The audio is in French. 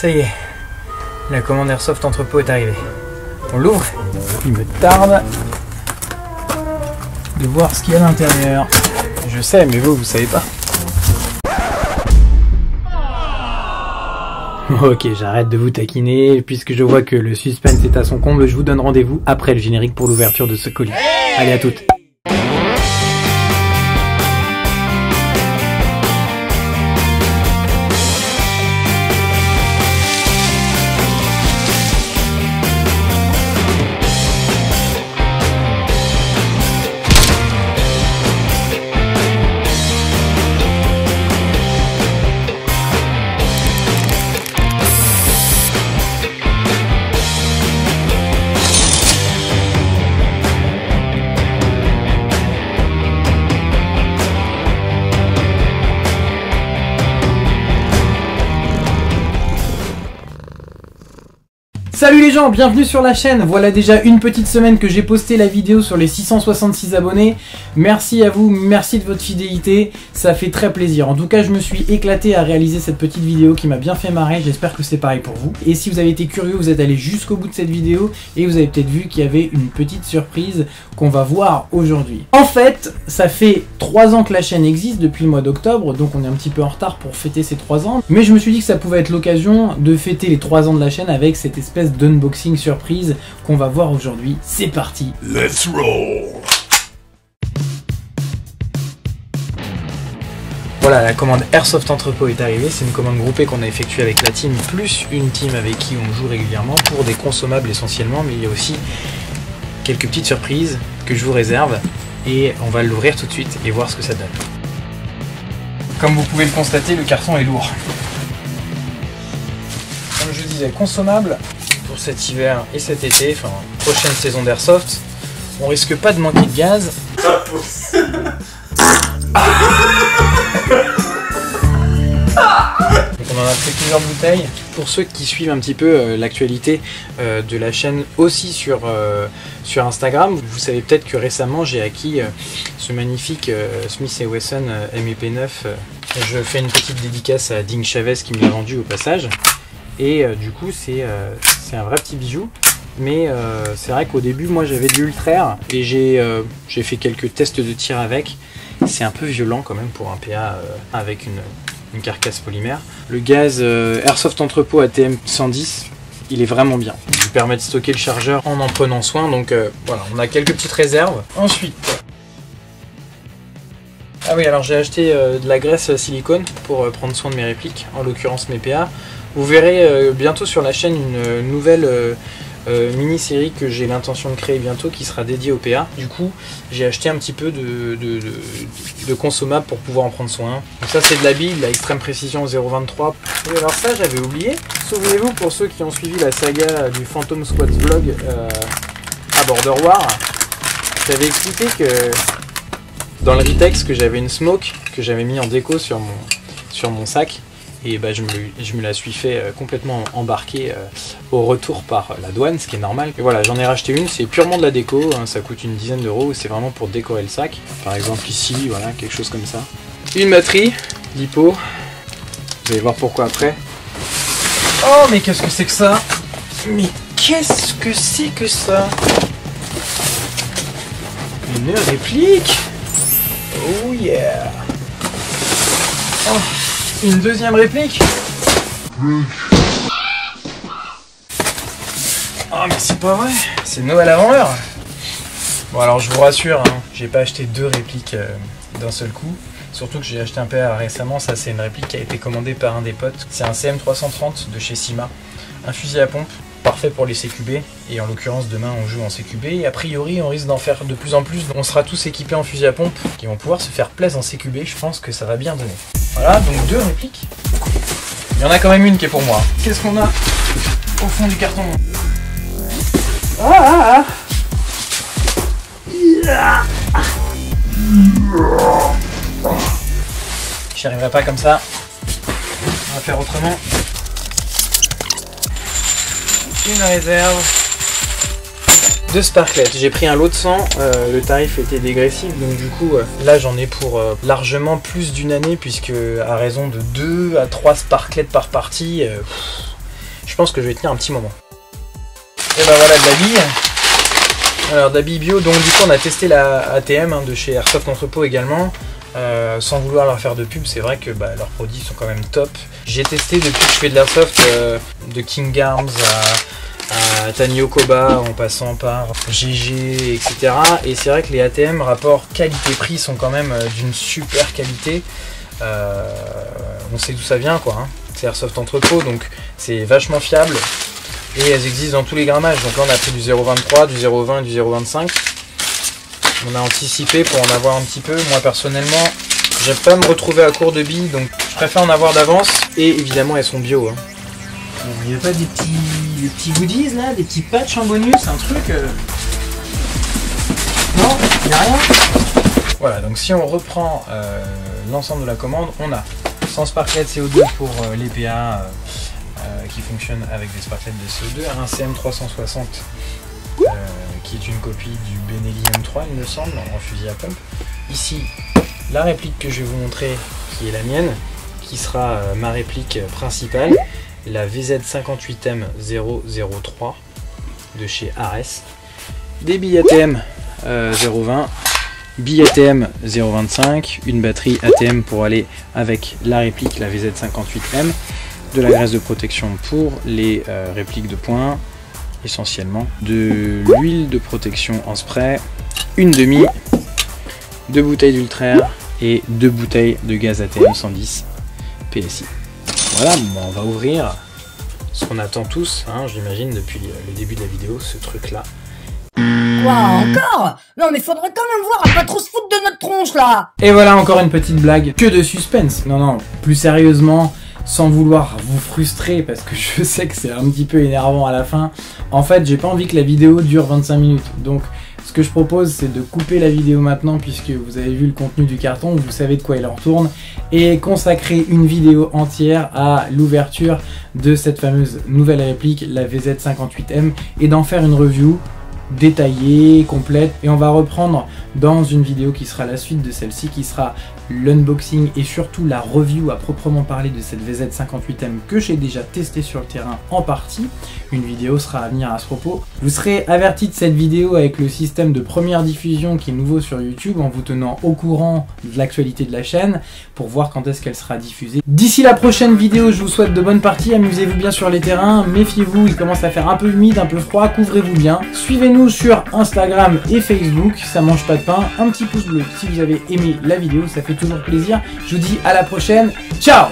Ça y est, la commande Airsoft Entrepôt est arrivée. On l'ouvre. Il me tarde de voir ce qu'il y a à l'intérieur. Je sais, mais vous savez pas. Ok, j'arrête de vous taquiner, puisque je vois que le suspense est à son comble, je vous donne rendez-vous après le générique pour l'ouverture de ce colis. Allez, à toutes. Salut les gens, bienvenue sur la chaîne. Voilà déjà une petite semaine que j'ai posté la vidéo sur les 666 abonnés. Merci à vous, merci de votre fidélité, ça fait très plaisir. En tout cas, je me suis éclaté à réaliser cette petite vidéo qui m'a bien fait marrer, j'espère que c'est pareil pour vous. Et si vous avez été curieux, vous êtes allé jusqu'au bout de cette vidéo et vous avez peut-être vu qu'il y avait une petite surprise qu'on va voir aujourd'hui. En fait, ça fait 3 ans que la chaîne existe, depuis le mois d'octobre, donc on est un petit peu en retard pour fêter ces 3 ans. Mais je me suis dit que ça pouvait être l'occasion de fêter les 3 ans de la chaîne avec cette espèce d'unboxing surprise qu'on va voir aujourd'hui. C'est parti. Let's roll. Voilà, la commande Airsoft Entrepôt est arrivée. C'est une commande groupée qu'on a effectuée avec la team, plus une team avec qui on joue régulièrement pour des consommables essentiellement, mais il y a aussi quelques petites surprises que je vous réserve et on va l'ouvrir tout de suite et voir ce que ça donne. Comme vous pouvez le constater, le carton est lourd. Comme je disais, consommable pour cet hiver et cet été, enfin prochaine saison d'Airsoft. On risque pas de manquer de gaz. Donc on en a pris plusieurs bouteilles. Pour ceux qui suivent un petit peu l'actualité de la chaîne aussi sur Instagram, vous savez peut-être que récemment j'ai acquis ce magnifique Smith & Wesson MEP9. Je fais une petite dédicace à Ding Chavez qui me l'a vendu au passage. Et du coup c'est un vrai petit bijou. Mais c'est vrai qu'au début moi j'avais de l'Ultra et j'ai fait quelques tests de tir avec. C'est un peu violent quand même pour un PA avec une carcasse polymère. Le gaz Airsoft Entrepôt ATM 110, il est vraiment bien. Il vous permet de stocker le chargeur en prenant soin, donc voilà, on a quelques petites réserves. Ensuite, ah oui, alors j'ai acheté de la graisse silicone pour prendre soin de mes répliques, en l'occurrence mes PA. Vous verrez bientôt sur la chaîne une nouvelle mini-série que j'ai l'intention de créer bientôt qui sera dédiée au PA. Du coup, j'ai acheté un petit peu de consommables pour pouvoir en prendre soin. Donc ça, c'est de la bille, la extrême précision 0.23. Et alors ça, j'avais oublié. Souvenez-vous, pour ceux qui ont suivi la saga du Phantom Squad Vlog à Border War, j'avais expliqué que dans le Ritex, que j'avais une smoke que j'avais mis en déco sur mon sac. Et bah, je me la suis fait complètement embarquer au retour par la douane, ce qui est normal. Et voilà, j'en ai racheté une, c'est purement de la déco, hein, ça coûte une dizaine d'euros, c'est vraiment pour décorer le sac. Par exemple ici, voilà, quelque chose comme ça. Une batterie, LiPo, vous allez voir pourquoi après. Oh mais qu'est-ce que c'est que ça? Mais qu'est-ce que c'est que ça? Une réplique? Oh yeah! Oh. Une deuxième réplique. Oh mais c'est pas vrai, c'est Noël avant l'heure. Bon alors je vous rassure, hein, j'ai pas acheté 2 répliques d'un seul coup. Surtout que j'ai acheté un PA récemment, ça c'est une réplique qui a été commandée par un des potes. C'est un CM330 de chez Sima. Un fusil à pompe, parfait pour les CQB. Et en l'occurrence demain on joue en CQB. Et a priori on risque d'en faire de plus en plus. On sera tous équipés en fusil à pompe qui vont pouvoir se faire plaisir en CQB. Je pense que ça va bien donner. Voilà, donc 2 répliques. Il y en a quand même une qui est pour moi. Qu'est-ce qu'on a au fond du carton? J'y arriverai pas comme ça. On va faire autrement. Une réserve. 2 sparklets, j'ai pris un lot de 100, le tarif était dégressif, donc du coup là j'en ai pour largement plus d'une année, puisque à raison de 2 à 3 sparklets par partie, je pense que je vais tenir un petit moment. Et bah voilà de la bille. Alors de la bille bio, donc du coup on a testé la ATM de chez Airsoft Entrepôt également. Sans vouloir leur faire de pub, c'est vrai que leurs produits sont quand même top. J'ai testé depuis que je fais de l'airsoft, de King Arms à Tanyo Koba en passant par GG, etc. Et c'est vrai que les ATM rapport qualité-prix sont quand même d'une super qualité. On sait d'où ça vient quoi, hein. C'est Airsoft Entrepôt, donc c'est vachement fiable. Et elles existent dans tous les grammages. Donc là on a pris du 0,23, du 0,20 et du 0,25. On a anticipé pour en avoir un petit peu. Moi personnellement, j'aime pas me retrouver à court de billes, donc je préfère en avoir d'avance. Et évidemment elles sont bio, hein. Il n'y a pas des petits goodies là, des petits patchs en bonus, un truc Non, il n'y a rien. Voilà, donc si on reprend l'ensemble de la commande, on a 100 sparklets CO2 pour les PA qui fonctionnent avec des sparklets de CO2, un CM360 qui est une copie du Benelli M3 il me semble, en fusil à pompe. Ici, la réplique que je vais vous montrer, qui est la mienne, qui sera ma réplique principale, la VZ58M003 de chez Ares. Des billes ATM 0,20, billes ATM 0,25, une batterie ATM pour aller avec la réplique, la VZ58M, de la graisse de protection pour les répliques de poing, essentiellement, de l'huile de protection en spray, une demi, 2 bouteilles d'Ultrair et 2 bouteilles de gaz ATM 110 PSI. Voilà, on va ouvrir ce qu'on attend tous, hein, j'imagine, depuis le début de la vidéo, ce truc-là. Quoi, encore? Non mais faudrait quand même voir à pas trop se foutre de notre tronche là. Et voilà encore une petite blague, que de suspense. Non, plus sérieusement, sans vouloir vous frustrer, parce que je sais que c'est un petit peu énervant à la fin, en fait j'ai pas envie que la vidéo dure 25 minutes, donc ce que je propose c'est de couper la vidéo maintenant, puisque vous avez vu le contenu du carton, vous savez de quoi il en retourne, et consacrer une vidéo entière à l'ouverture de cette fameuse nouvelle réplique, la VZ58M, et d'en faire une review détaillée, complète, et on va reprendre dans une vidéo qui sera la suite de celle-ci, qui sera l'unboxing et surtout la review à proprement parler de cette VZ58M que j'ai déjà testé sur le terrain en partie. Une vidéo sera à venir à ce propos. Vous serez averti de cette vidéo avec le système de première diffusion qui est nouveau sur YouTube, en vous tenant au courant de l'actualité de la chaîne pour voir quand est-ce qu'elle sera diffusée. D'ici la prochaine vidéo, je vous souhaite de bonnes parties, amusez-vous bien sur les terrains, méfiez-vous, il commence à faire un peu humide, un peu froid, couvrez-vous bien. Suivez-nous sur Instagram et Facebook, ça mange pas de pain, un petit pouce bleu si vous avez aimé la vidéo, ça fait toujours plaisir. Je vous dis à la prochaine, ciao!